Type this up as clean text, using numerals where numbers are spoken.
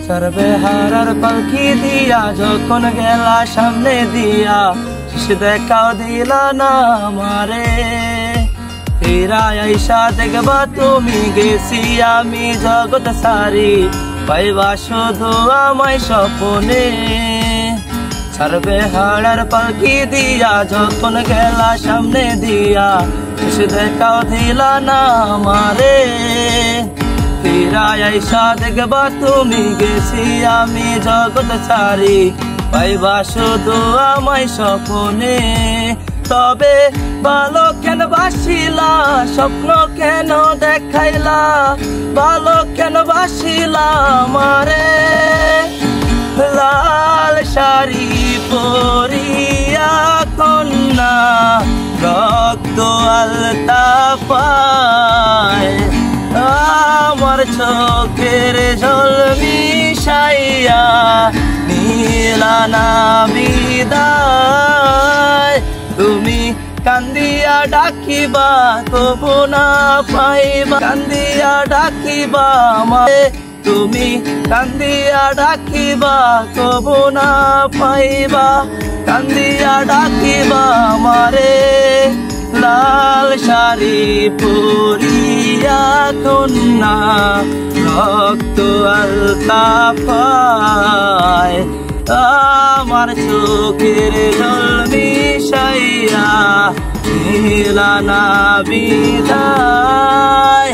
সর্বহারার পালকি দিয়া যখন গেলা সামনে দিয়া, শেষ দেখাও দিলা না আমারে। ফিরা আইসা দেখবা তুমি গেছি আমি জগৎ সারি, পাইবা শুধু আমায় স্বপ্নে। সর্বহারার পালকি দিয়া যখন গেলা সামনে দিয়া, শেষ দেখাও দিলা না আমারে। ফিরা আইসা দেখবা তুমি গেছি আমি জগৎ সারি, পাইবা শুধু আমায় স্বপ্নে। তবে ভালো কেন বাসিলা, স্বপ্ন কেন দেখাইলা, ভালো কেন বাসিলা আমারে। লাল শাড়ি পরিয়া কন্যা রক্ত আলতা পায়, আমার চোখের জল মিশাইয়া নীলা না বিদায়। তুমি কান্দিয়া ডাকিবা তবু না পাইবা, কান্দিয়া ডাকিবা আমারে। তুমি কান্দিয়া ডাকিবা তবু না পাইবা, কান্দিয়া ডাকিবা আমারে। লাল শাড়ি পরিয়া কন্যা রক্ত আলতা পায়, আমার চোখের জল মিশাইয়া নীলা না বিদায়।